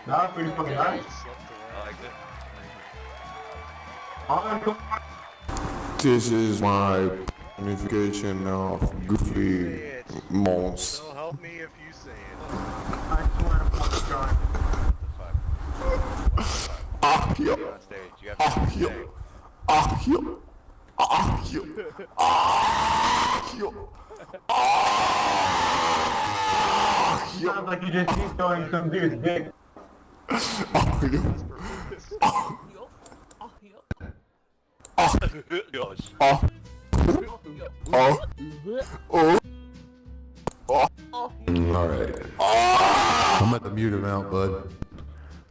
Nah, pretty fucking nice. I like it. This is my unification of Goofy Mons. Don't help me if you say it. I swear to fucking God. Ah, yo. You're on stage. You have Ah, to yo. say. Ah, yo. Ah, yo. Ah, yo. Ah, yo. Sounds like you just keep throwing some dude's dick. Ah, yo. Gosh. Ah. Oh. Oh. Oh. Alright. I'm at the mute amount, bud.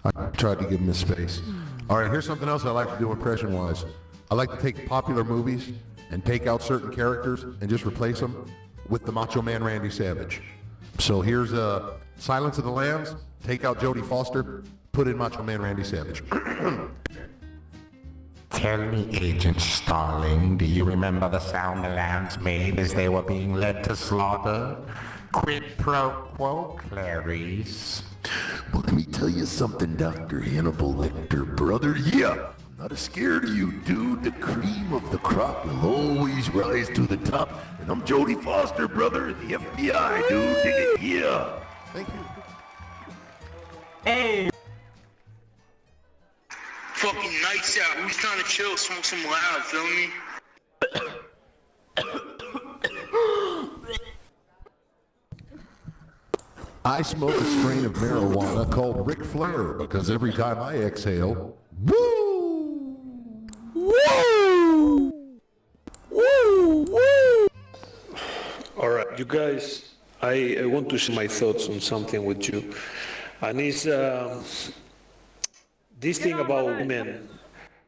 I tried to give him his space. Alright, here's something else I like to do impression-wise. I like to take popular movies and take out certain characters and just replace them with the Macho Man Randy Savage. So here's Silence of the Lambs, take out Jodie Foster, put in Macho Man Randy Savage. Tell me, Agent Starling, do you remember the sound the lambs made as they were being led to slaughter? Quid pro quo, Clarice. Well, let me tell you something, Dr. Hannibal Lecter, brother. Yeah, I'm not scared of you, dude. The cream of the crop will always rise to the top. And I'm Jodie Foster, brother, the FBI, dude. Dig it, yeah. Thank you. Hey! Fucking nights out. Who's trying to chill, smoke some loud, feel me? I smoke a strain of marijuana called Ric Flair because every time I exhale, woo! Woo! Woo! Woo! Alright, you guys, I want to share my thoughts on something with you. And it's this thing about women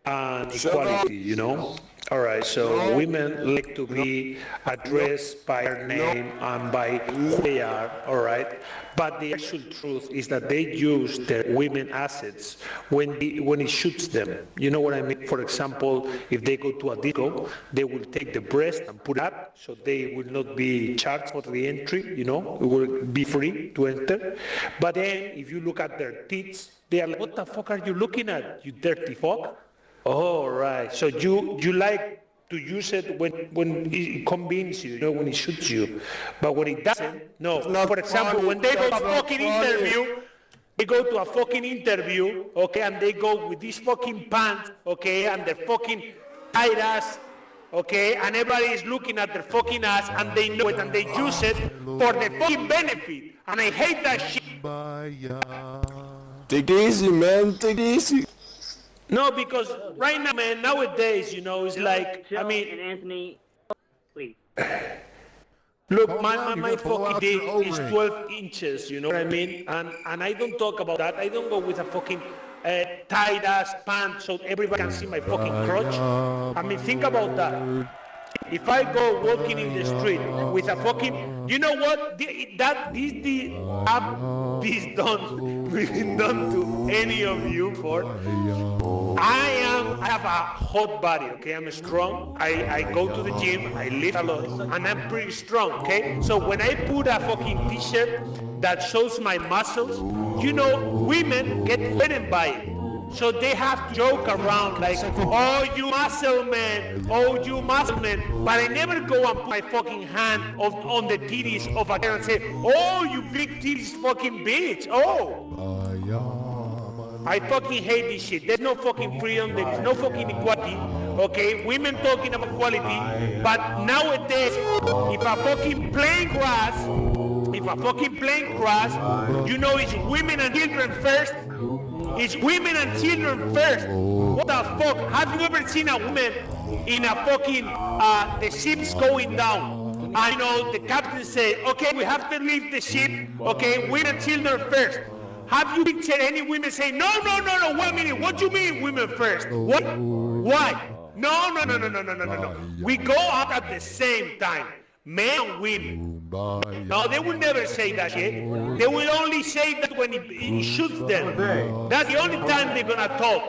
and equality, you know? Alright, so women like to be addressed by their name and by who they are, alright? But the actual truth is that they use their women assets when it suits them. You know what I mean? For example, if they go to a disco, they will take the breast and put it up so they will not be charged for the entry, you know? It will be free to enter. But then, if you look at their tits, they are like, what the fuck are you looking at, you dirty fuck? Oh, right. So you like to use it when it convenes you, you know, when it suits you. But when it doesn't, no. For example, when they go to a fucking interview, okay, and they go with these fucking pants, okay, and their fucking tight ass, okay, and everybody is looking at their fucking ass, and they know it, and they use it for their fucking benefit. And I hate that shit. Take it easy, man. Take it easy. No, because right now, man, nowadays, you know, it's like, I mean, Anthony, please. look, my fucking dick is 12 inches, you know what I mean? And I don't talk about that. I don't go with a fucking tight ass pants so everybody can see my fucking crotch. I mean, think about that. If I go walking in the street with a fucking, you know what? This been done to any of you for. I have a hot body, okay? I'm strong. I go to the gym, I lift a lot, and I'm pretty strong, okay? So when I put a fucking t-shirt that shows my muscles, you know, women get threatened by it. So they have to joke around like, oh, you muscle man, oh, you muscle man. But I never go and put my fucking hand on the titties of a girl and say, oh, you big titties fucking bitch, oh. I fucking hate this shit. There's no fucking freedom, there is no fucking equality, okay? Women talking about equality, but nowadays, if a fucking plane crash, you know it's women and children first. It's women and children first. What the fuck? Have you ever seen a woman in a fucking, the ship's going down? And you know, the captain say, okay, we have to leave the ship, okay, women and children first. Have you pictured any women say, no, wait a minute, what do you mean women first? What? Why? No. We go out at the same time. Men and women. No, they will never say that shit. They will only say that when it shoots them. That's the only time they're gonna talk.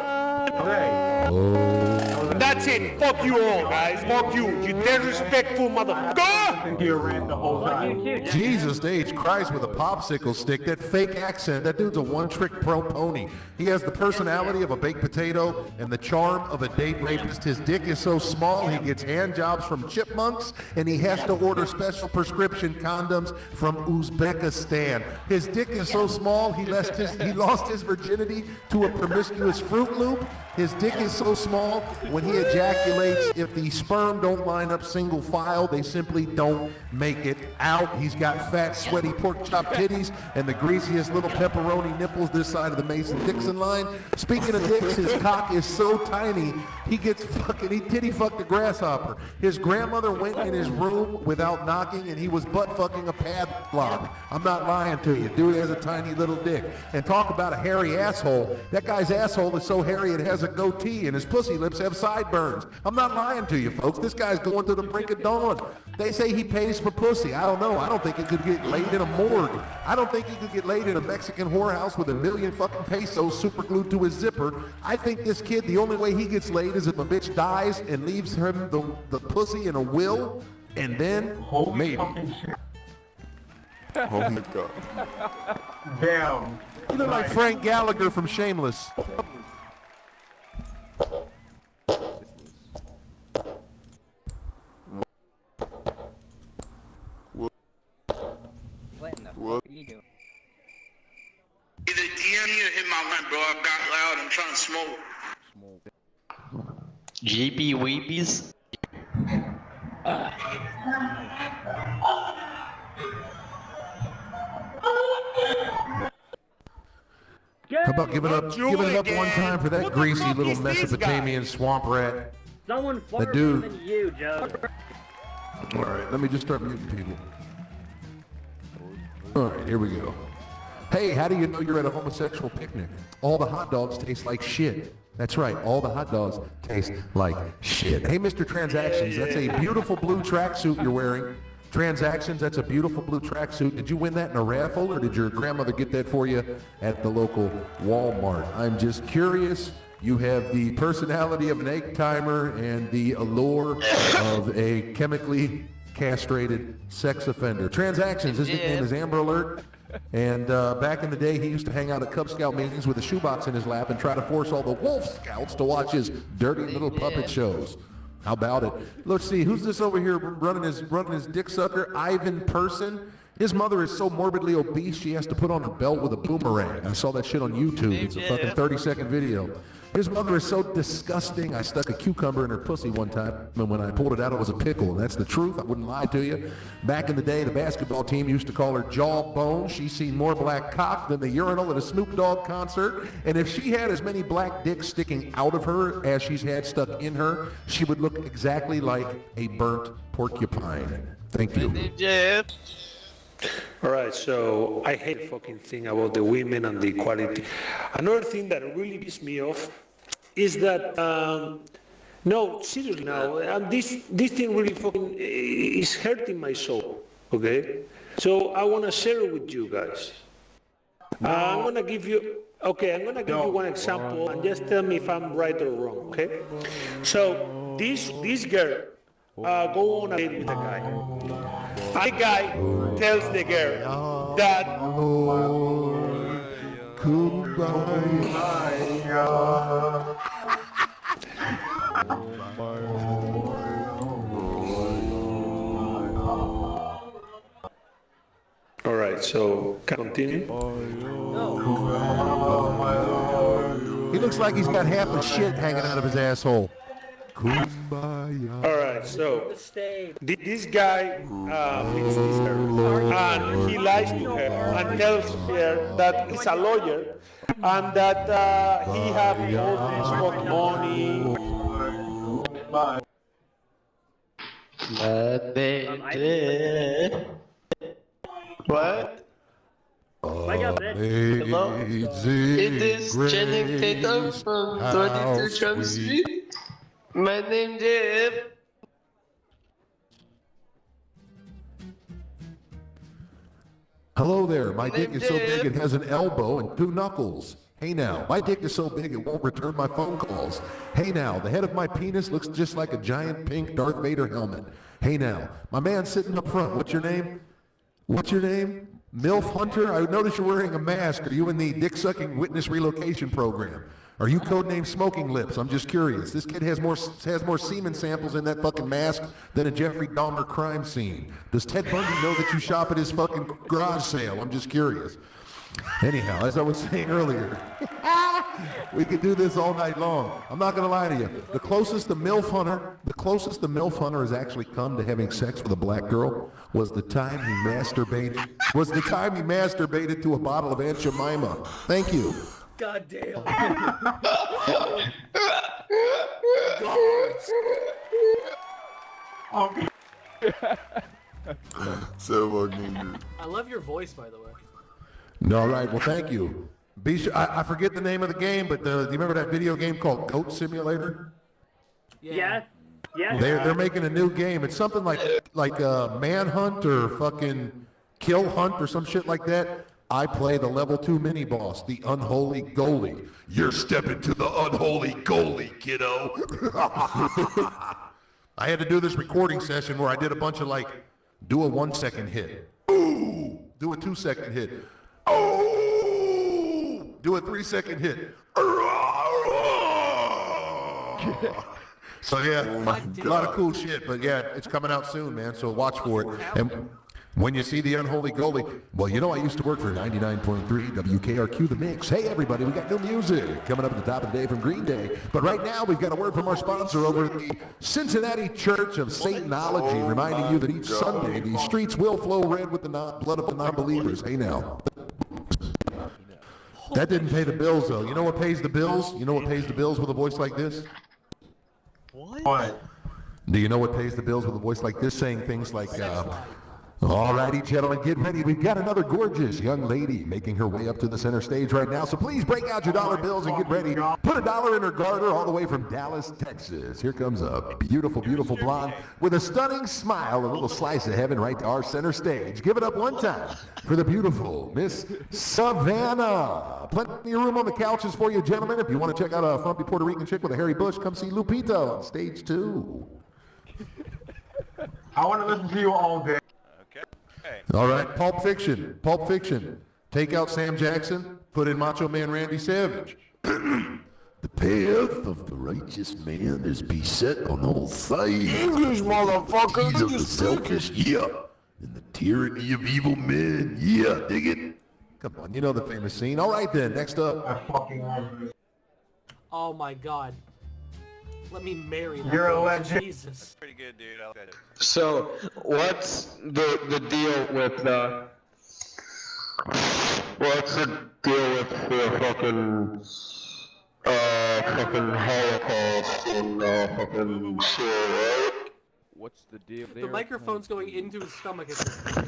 That's That's it. Fuck you all, guys. Fuck you. You disrespectful motherfucker. I think you ran the whole Fuck you time. too, Jack. Jesus H. Christ with a popsicle stick, that fake accent, that dude's a one-trick pony. He has the personality of a baked potato and the charm of a date rapist. His dick is so small he gets hand jobs from chipmunks, and he has to order special prescription condoms from Uzbekistan. His dick is so small he lost his virginity to a promiscuous Fruit Loop. His dick is so small, when he ejaculates, if the sperm don't line up single file, they simply don't make it out. He's got fat, sweaty pork chop titties and the greasiest little pepperoni nipples this side of the Mason-Dixon line. Speaking of dicks, his cock is so tiny, he titty fucked a grasshopper. His grandmother went in his room without knocking, and he was butt fucking a padlock. I'm not lying to you. Dude has a tiny little dick. And talk about a hairy asshole. That guy's asshole is so hairy it has a goatee, and his pussy lips have sideburns. I'm not lying to you, folks. This guy's going to the brink of dawn. They say he pays for pussy. I don't know. I don't think he could get laid in a morgue. I don't think he could get laid in a Mexican whorehouse with $1 million fucking pesos super glued to his zipper. I think this kid, the only way he gets laid is if a bitch dies and leaves him the pussy in a will, and then Holy maybe. fucking shit. Oh my god. Damn. You look like Frank Gallagher from Shameless. What in the fuck are you doing? Either DM me or hit my line, bro. I got loud. I'm trying to smoke. JB Weebies. How about giving it up one time for that What the greasy fuck little is this Mesopotamian swamp rat? Someone far dude- than you, Joe. All right, let me just start muting people. All right, here we go. Hey, how do you know you're at a homosexual picnic? All the hot dogs taste like shit. That's right, all the hot dogs taste like shit. Hey, Mr. Transactions, that's a beautiful blue tracksuit you're wearing. Transactions, that's a beautiful blue tracksuit. Did you win that in a raffle, or did your grandmother get that for you at the local Walmart? I'm just curious. You have the personality of an egg timer and the allure of a chemically castrated sex offender. Transactions, his nickname is Amber Alert. And back in the day, he used to hang out at Cub Scout meetings with a shoebox in his lap and try to force all the Wolf Scouts to watch his dirty little puppet shows. How about it? Let's see, who's this over here running his dick sucker? Ivan Person. His mother is so morbidly obese, she has to put on a belt with a boomerang. I saw that shit on YouTube. It's a fucking 30-second video. His mother is so disgusting. I stuck a cucumber in her pussy one time, and when I pulled it out, it was a pickle. And that's the truth. I wouldn't lie to you. Back in the day, the basketball team used to call her Jawbone. She's seen more black cock than the urinal at a Snoop Dogg concert. And if she had as many black dicks sticking out of her as she's had stuck in her, she would look exactly like a burnt porcupine. Thank you. Jeff. All right, so I hate the fucking thing about the women and the equality. Another thing that really pisses me off is that, no, seriously now, and this thing really fucking is hurting my soul, okay? So I want to share it with you guys. I'm going to give you, one example, and just tell me if I'm right or wrong, okay? So this girl go on a date with a guy. The guy tells the girl that all right, so can I continue? He looks like he's got half the shit hanging out of his asshole. Kumbaya. All right, so this guy meets this girl, and he lies to her and tells her that he's a lawyer and that he have all this fucking money. What? I got this. Hello? It is Channing Tatum from 22 Trump Street. My name Jeff. Hello there. My dick is so big it has an elbow and 2 knuckles. Hey now, my dick is so big it won't return my phone calls. Hey now, the head of my penis looks just like a giant pink Darth Vader helmet. Hey now, my man sitting up front, what's your name? What's your name? MILF Hunter? I notice you're wearing a mask. Are you in the dick-sucking witness relocation program? Are you codenamed Smoking Lips? I'm just curious. This kid has more semen samples in that fucking mask than a Jeffrey Dahmer crime scene. Does Ted Bundy know that you shop at his fucking garage sale? I'm just curious. Anyhow, as I was saying earlier, we could do this all night long. I'm not gonna lie to you. The closest the MILF Hunter has actually come to having sex with a black girl was the time he masturbated to a bottle of Aunt Jemima. Thank you. God damn. Okay. So fucking good. I love your voice, by the way. All right, well, thank you. Be sure, I forget the name of the game, but do you remember that video game called Goat Simulator? Yes. Yes. They're making a new game. It's something like Manhunt or fucking Kill Hunt or some shit like that. I play the level 2 mini boss, the unholy goalie. You're stepping to the unholy goalie, kiddo. I had to do this recording session where I did a bunch of do a 1-second hit. Ooh, do a 2-second hit. Oh, do a 3-second hit. So yeah, a lot of cool shit, but yeah, it's coming out soon, man, so watch for it. And when you see the unholy goalie, well, you know I used to work for 99.3 WKRQ The Mix. Hey everybody, we got new music coming up at the top of the day from Green Day. But right now, we've got a word from our sponsor over at the Cincinnati Church of Satanology, reminding you that each Sunday, these streets will flow red with the blood of the non-believers. Hey now. That didn't pay the bills, though. You know what pays the bills? You know what pays the bills with a voice like this? What? Do you know what pays the bills with a voice like this, saying things like, alrighty, gentlemen, get ready. We've got another gorgeous young lady making her way up to the center stage right now. So please break out your dollar bills and get ready. Put $1 in her garter all the way from Dallas, Texas. Here comes a beautiful, beautiful blonde with a stunning smile, a little slice of heaven right to our center stage. Give it up one time for the beautiful Miss Savannah. Plenty of room on the couches for you, gentlemen. If you want to check out a frumpy Puerto Rican chick with a hairy bush, come see Lupita on stage 2. I want to listen to you all day. All right, Pulp Fiction. Pulp Fiction. Take out Sam Jackson, put in Macho Man Randy Savage. The path of the righteous man is beset on all sides. English, motherfucker. Of the selfish, yeah. And the tyranny of evil men, yeah. Dig it? Come on, you know the famous scene. All right then, next up. I fucking love you. Oh my god. Let me marry that. You're a girl. legend. Jesus. Pretty good, dude. I like that. So, what's the deal with what's the deal with the fucking Holocaust and fucking shit, right? What's the deal? The microphone's going into his stomach at this point.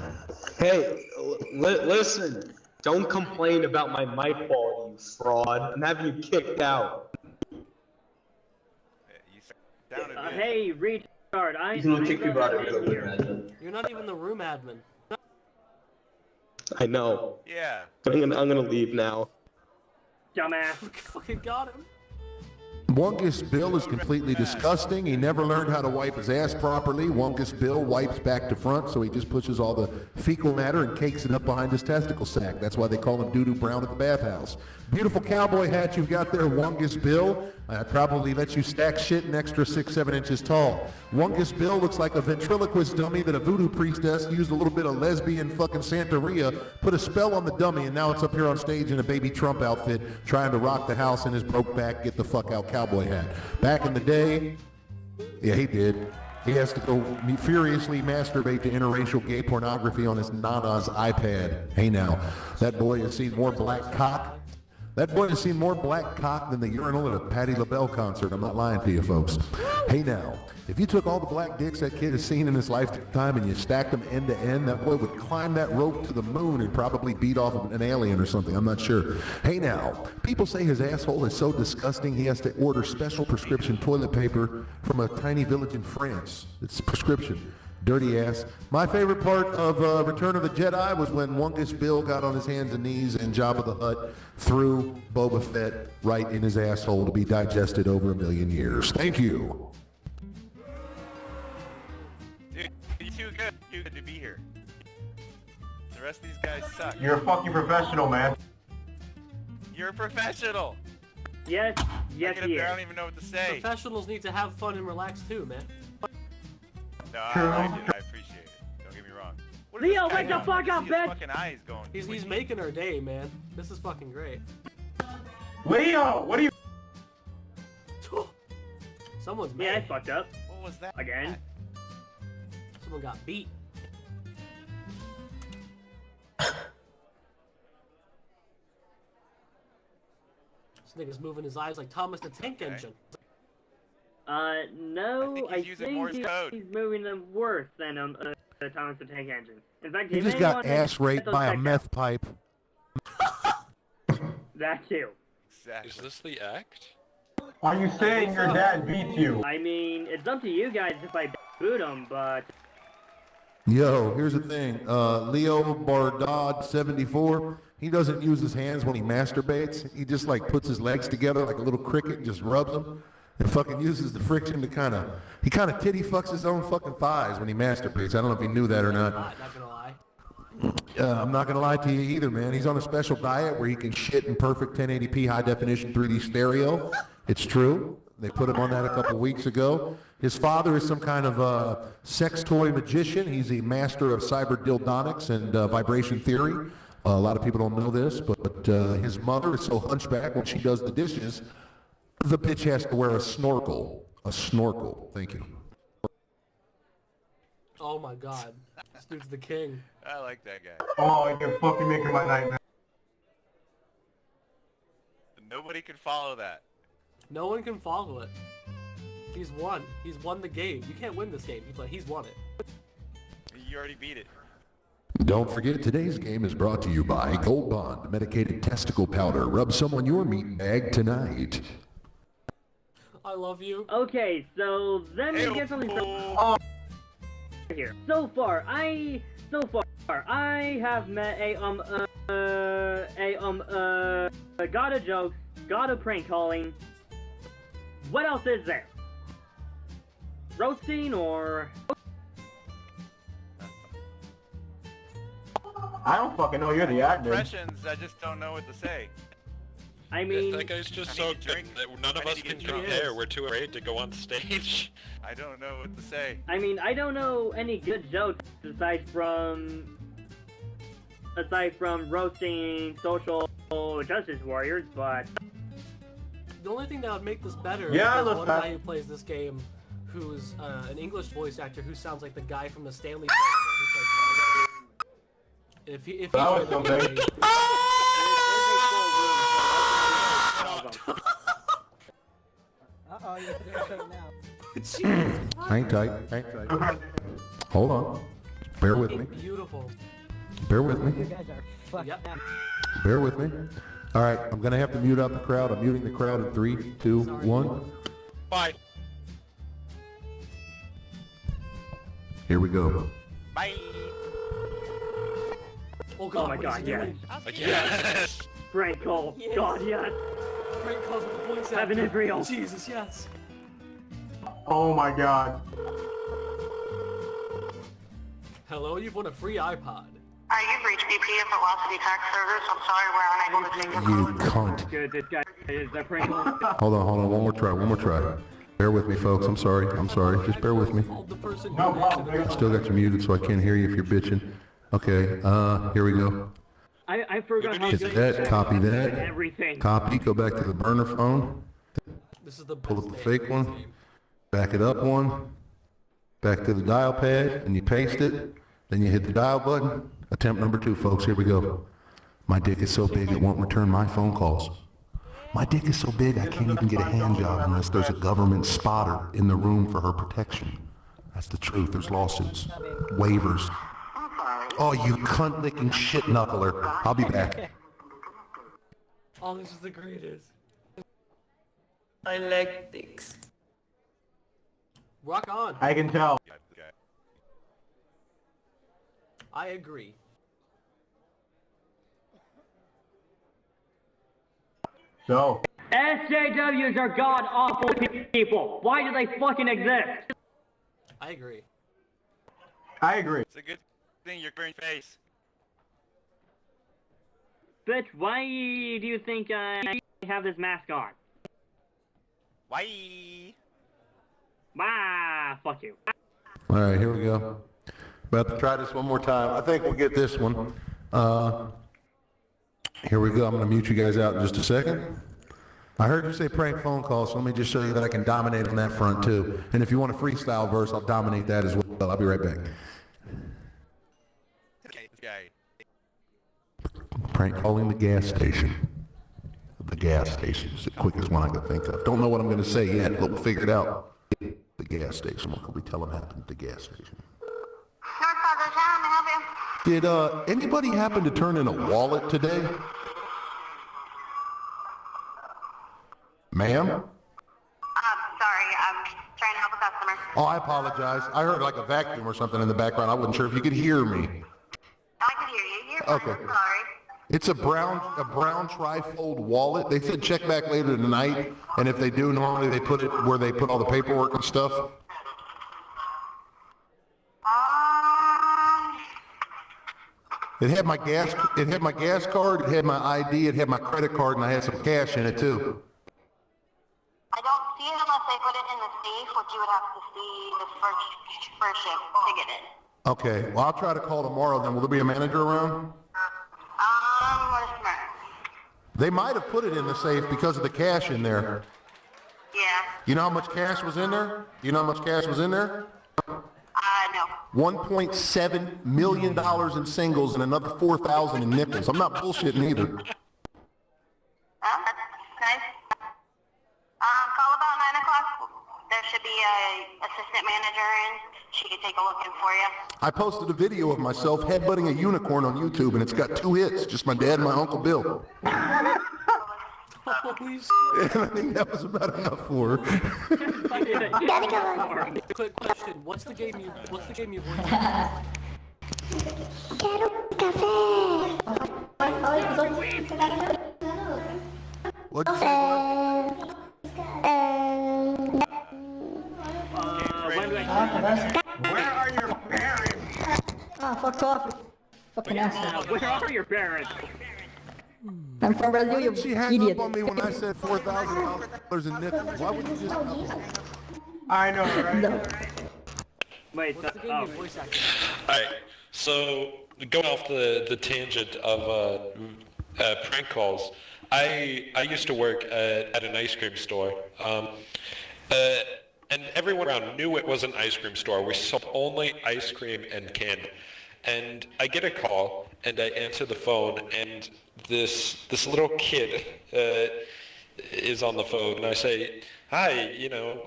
Hey, listen. Don't complain about my mic quality, you fraud. I'm having you kicked out. Hey, retard, He's gonna kick you out of here. You're not even the room admin. I know. Yeah. I'm gonna leave now. Dumbass. Fucking got him. Wongus Bill is completely disgusting. He never learned how to wipe his ass properly. Wongus Bill wipes back to front, so he just pushes all the fecal matter and cakes it up behind his testicle sack. That's why they call him Doo-Doo Brown at the bathhouse. Beautiful cowboy hat you've got there, Wongus Bill. Probably lets you stack shit an extra 6-7 inches tall. Wongus Bill looks like a ventriloquist dummy that a voodoo priestess used a little bit of lesbian fucking Santeria, put a spell on the dummy, and now it's up here on stage in a baby Trump outfit trying to rock the house in his broke back, get the fuck out cowboy hat. Back in the day, yeah, he did. He has to go furiously masturbate to interracial gay pornography on his Nana's iPad. Hey now, that boy has seen more black cock. That boy has seen more black cock than the urinal at a Patti LaBelle concert. I'm not lying to you, folks. Hey now, if you took all the black dicks that kid has seen in his lifetime and you stacked them end to end, that boy would climb that rope to the moon and probably beat off an alien or something. I'm not sure. Hey now, people say his asshole is so disgusting he has to order special prescription toilet paper from a tiny village in France. It's prescription. Dirty ass. My favorite part of Return of the Jedi was when Wungus Bill got on his hands and knees and Jabba the Hutt threw Boba Fett right in his asshole to be digested over 1,000,000 years. Thank you. Dude, you're too good. Too good to be here. The rest of these guys suck. You're a fucking professional, man. You're a professional. Yes, yes, I he don't is. even know what to say. Professionals need to have fun and relax too, man. No, I appreciate it. Don't get me wrong. What is Leo, this guy wake the doing? fuck I up, see his bitch! fucking eyes going. He's making our day, man. This is fucking great. Leo, what are you? Someone's Yeah, I mad. fucked up. What was that? Again. Someone got beat. This nigga's moving his eyes like Thomas the Tank Engine. No, I think he's using Morse code. he's moving them worse than Thomas the Tank Engine. In fact, He he just may got want to ass raped get those by a checked meth pipe. out. That too. Exactly. Is this the act? Are you saying your dad beat you? I mean, it's up to you guys if I boot him, but Yo, here's the thing. Leo Bardad 74. He doesn't use his hands when he masturbates. He just like puts his legs together like a little cricket and just rubs them. And fucking uses the friction to he kind of titty fucks his own fucking thighs when he masturbates. I don't know if he knew that or not. Not gonna lie. I'm not gonna lie to you either, man. He's on a special diet where he can shit in perfect 1080p high definition 3D stereo. It's true. They put him on that a couple weeks ago. His father is some kind of sex toy magician. He's a master of cyber dildonics and vibration theory. A lot of people don't know this, but his mother is so hunchback when she does the dishes, the bitch has to wear a snorkel. A snorkel. Thank you. Oh my god. This dude's the king. I like that guy. Oh, you're fucking making my night, man. Nobody can follow that. No one can follow it. He's won. He's won the game. You can't win this game, but he's won it. You already beat it. Don't forget, today's game is brought to you by Gold Bond Medicated Testicle Powder. Rub some on your meat bag tonight. I love you. okay. So let me get something here. So far, I have met a god of jokes, god of prank calling. What else is there? Roasting or? I don't fucking know. You're the actor. Impressions, I just don't know what to say. I mean, That guy's just I so need to good drink. that none of I us need to can get drunk. compare. We're too afraid to go on stage. I don't know what to say. I mean, I don't know any good jokes aside from roasting social justice warriors, but The only thing that would make this better Yeah, is let's one have- guy who plays this game who's an English voice actor who sounds like the guy from the Stanley Parable. If he That was played so the big. game- Uh-oh, you're doing now. Hang tight. Hang tight. Hold on. Bear with me. Beautiful. Bear with You me. guys are fucked Yep. up. Bear with me. All right, I'm gonna have to mute out the crowd. I'm muting the crowd in 3, 2, 1. Bye. Here we go. Bye. Oh god, oh my what is god, he yes. doing? Yes. Prank call. Yes. God, yes. Prank calls with the voice Heaven actor. is real. Jesus, yes. Oh my god. Hello, you've won a free iPod. You've reached BPF Velocity Tax Service. I'm sorry we're unable to take your You cunt. Good, this guy is a prank call. Hold on. One more try. Bear with me, folks. I'm sorry. Just bear with me. Called the person who No answered problem. the Still got you muted, so I can't hear you if you're bitching. Okay, here we go. I forgot how Hit good that, copy that. everything. Copy, go back to the burner phone. This is the Pull best up the name fake for this one. game. Back it up one. Back to the dial pad, and you paste it. Then you hit the dial button. Attempt number 2, folks. Here we go. My dick is so big it won't return my phone calls. My dick is so big I can't even get a hand job unless there's a government spotter in the room for her protection. That's the truth. There's lawsuits, waivers. Oh, you cunt-licking shit knuckler. I'll be back. Oh, this is the greatest. I like dicks. Rock on. I can tell. I agree. So, SJWs are god-awful people. Why do they fucking exist? I agree. I agree. It's a good thing you're covering your face. Bitch, why do you think I have this mask on? Why? Ah, fuck you. All right, here we go. About to try this one more time. I think we'll get this one. Here we go. I'm going to mute you guys out in just a second. I heard you say prank phone calls, so let me just show you that I can dominate on that front too. And if you want a freestyle verse, I'll dominate that as well. I'll be right back. Okay, this guy. Prank calling the gas station. The gas station is the quickest one I can think of. Don't know what I'm going to say yet, but we'll figure it out. The gas station. What can we tell them happened at the gas station? Did anybody happen to turn in a wallet today? Ma'am? Sorry, I'm trying to help a customer. Oh, I apologize. I heard like a vacuum or something in the background. I wasn't sure if you could hear me. I can hear you. You're fine. Okay. I'm sorry. It's a brown trifold wallet. They said check back later tonight, and if they do, normally they put it where they put all the paperwork and stuff. It had my gas card, it had my ID, it had my credit card, and I had some cash in it too. I don't see it unless they put it in the safe, which you would have to see the first shift to get it. Okay, well I'll try to call tomorrow then. Will there be a manager around? What is tomorrow? They might have put it in the safe because of the cash in there. Yeah. You know how much cash was in there? You know how much cash was in there? No. $1.7 million in singles and another 4,000 in nickels. I'm not bullshitting either. That's nice. Call about 9 o'clock. There should be a assistant manager in. She could take a look in for you. I posted a video of myself headbutting a unicorn on YouTube, and it's got 2 hits, just my dad and my Uncle Bill. Holy shit. And I think that was about enough for her. Quick question. What's the game you work What'd you say? Where are your parents? Ah, fuck off. Fucking asshole. Where are your parents? I'm from Brazil, you She hung idiot. up on me when I said $4,000 in nickels. Why would you just... I know, right? No. Wait, What's the game you voice acting? Alright, so going off the tangent of prank calls, I used to work at an ice cream store. And everyone around knew it was an ice cream store. We sold only ice cream and candy. And I get a call, and I answer the phone, and this little kid is on the phone, and I say, "Hi,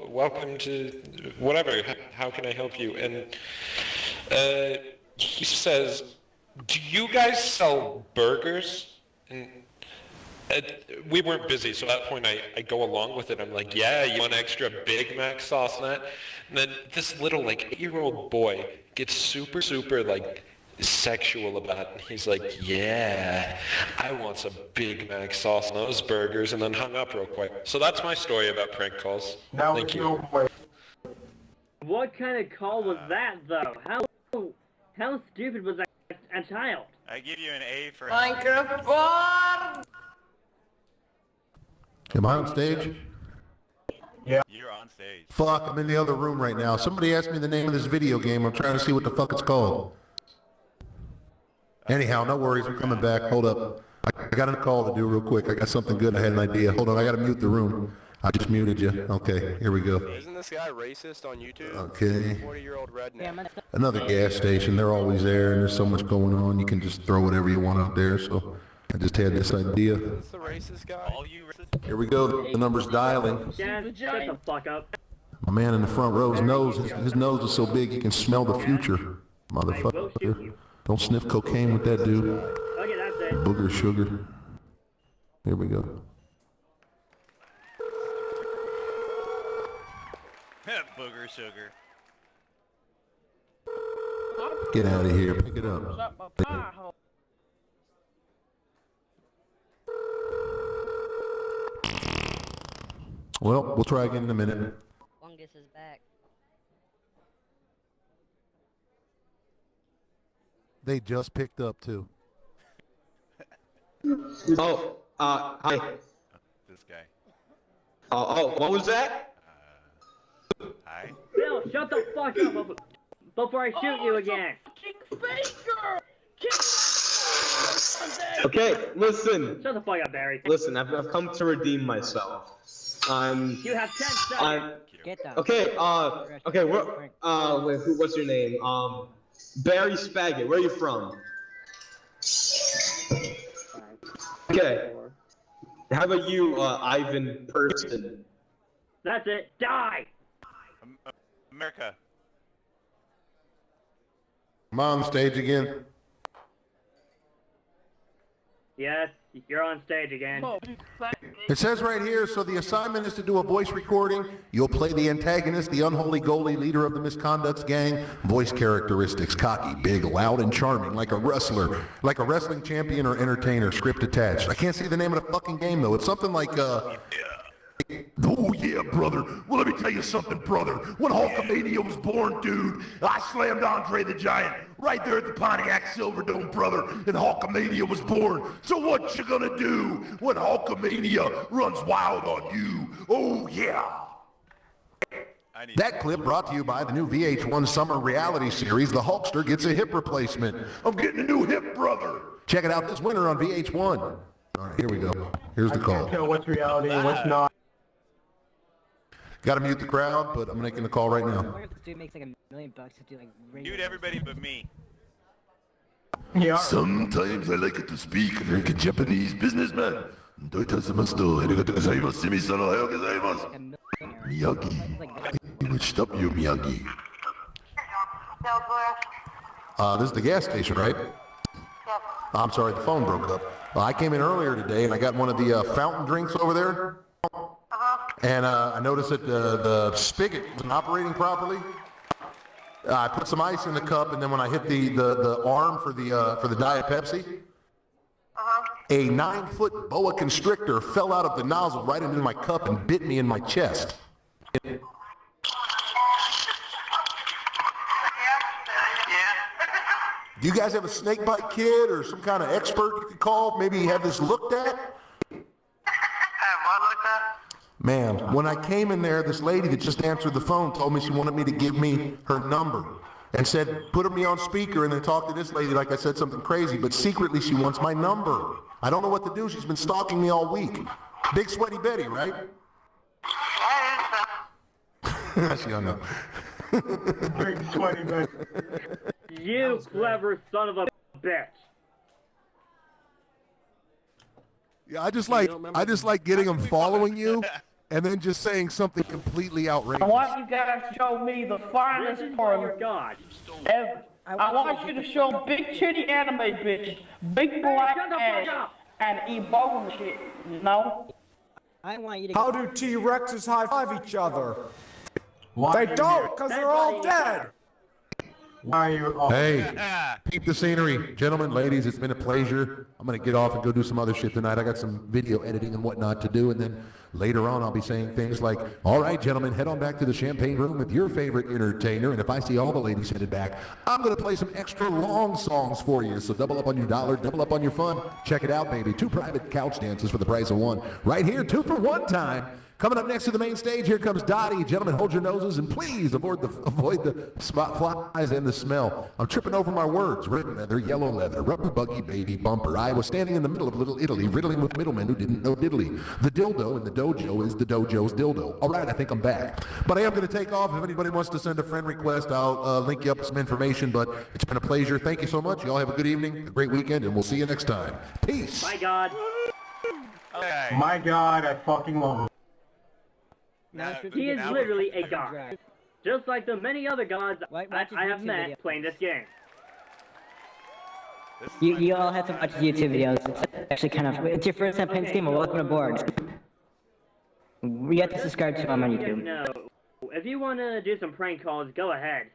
welcome to whatever. How can I help you?" And he says, "Do you guys sell burgers?" And we weren't busy, so at that point I go along with it. I'm like, "Yeah, you want extra Big Mac sauce on that?" And then this little 8-year-old boy gets super sexual about it. And he's like, "Yeah, I want some Big Mac sauce on those burgers," and then hung up real quick. So that's my story about prank calls. Thank you. No way. What kind of call was that, though? How stupid was a child? I give you an A for Minecraft. Am I on stage? Yeah. You're on stage. Fuck, I'm in the other room right now. Somebody asked me the name of this video game. I'm trying to see what the fuck it's called. Anyhow, no worries. I'm coming back. Hold up. I got a call to do real quick. I got something good. I had an idea. Hold on. I got to mute the room. I just muted you. Okay, here we go. Isn't this guy racist on YouTube? Okay. 40-year-old redneck. Another gas station. They're always there, and there's so much going on. You can just throw whatever you want out there. So I just had this idea. Is this the racist guy? All you racist? Here we go. The number's dialing. Yeah, shut the fuck up. My man in the front row's nose. His nose is so big he can smell the future. Motherfucker. Don't sniff cocaine with that dude. Okay, that's it. Booger sugar. Here we go. Booger sugar. Get out of here. Pick it up. Well, we'll try again in a minute. Fungus is back. They just picked up too. Oh, hi. This guy. Oh, what was that? Hi. Bill, shut the fuck up before I shoot you again. Okay, listen. Shut the fuck up, Barry. Listen, I've come to redeem myself. You have 10 seconds. Get down. Okay, okay, wait, what's your name? Barry Spaggett, where are you from? Okay. How about you, Ivan Person? That's it. Die! America. I'm on stage again. Yes, you're on stage again. It says right here, so the assignment is to do a voice recording. You'll play the antagonist, the unholy goalie, leader of the misconducts gang. Voice characteristics: cocky, big, loud, and charming, like a wrestler, like a wrestling champion or entertainer. Script attached. I can't see the name of the fucking game though. It's something like Oh yeah, brother. Well, let me tell you something, brother. When Hulkamania was born, dude, I slammed Andre the Giant right there at the Pontiac Silverdome, brother, and Hulkamania was born. So what you gonna do when Hulkamania runs wild on you? Oh yeah. That clip brought to you by the new VH1 summer reality series, The Hulkster Gets a Hip Replacement. I'm getting a new hip, brother. Check it out this winter on VH1. All right, here we go. Here's the I call. can't tell what's reality and what's not. Got to mute the crowd, but I'm making the call right now. What if this dude makes like $1 million to do like radio? Dude, everybody but me. Yeah. Sometimes I like to speak like a Japanese businessman. Miyagi. I will stop you, Miyagi. This is the gas station, right? I'm sorry, the phone broke up. I came in earlier today and I got one of the fountain drinks over there. And I noticed that the spigot wasn't operating properly. I put some ice in the cup, and then when I hit the arm for the Diet Pepsi, a 9-foot boa constrictor fell out of the nozzle right into my cup and bit me in my chest. Do you guys have a snake bite kit or some kind of expert you could call? Maybe have this looked at? Man, when I came in there, this lady that just answered the phone told me she wanted me to give me her number and said, put me on speaker and then talk to this lady like I said something crazy, but secretly she wants my number. I don't know what to do. She's been stalking me all week. Big Sweaty Betty, right? She hung up. Big Sweaty Betty. You clever son of a bitch. Yeah, I just like getting them following you and then just saying something completely outrageous. I want you guys to show me the finest porn ever. I want you to show big titty anime bitch, big black ass, and Ebola shit, you know? I want you to. How do T-Rexes high-five each other? They don't, because they're all dead. Why are you all Hey, keep the scenery. Gentlemen, ladies, it's been a pleasure. I'm going to get off and go do some other shit tonight. I got some video editing and whatnot to do, and then later on I'll be saying things like, all right, gentlemen, head on back to the champagne room with your favorite entertainer, and if I see all the ladies headed back, I'm going to play some extra long songs for you, so double up on your dollar, double up on your fun. Check it out, baby. 2 private couch dances for the price of 1. Right here, 2 for 1 time. Coming up next to the main stage, here comes Dottie. Gentlemen, hold your noses and please avoid the spot flies and the smell. I'm tripping over my words. Red leather, yellow leather, rubber buggy, baby bumper. I was standing in the middle of Little Italy, riddling with middlemen who didn't know diddly. The dildo in the dojo is the dojo's dildo. All right, I think I'm back. But I am going to take off. If anybody wants to send a friend request, I'll link you up with some information. But it's been a pleasure. Thank you so much. You all have a good evening, a great weekend, and we'll see you next time. Peace. My God. Okay. My God, I fucking love him. He is literally a god. Just like the many other gods I have met playing this game. You all have to watch his YouTube videos. It's actually kind of. It's your first time playing this game. Well, welcome aboard. You have to subscribe to him on YouTube. No. If you want to do some prank calls, go ahead.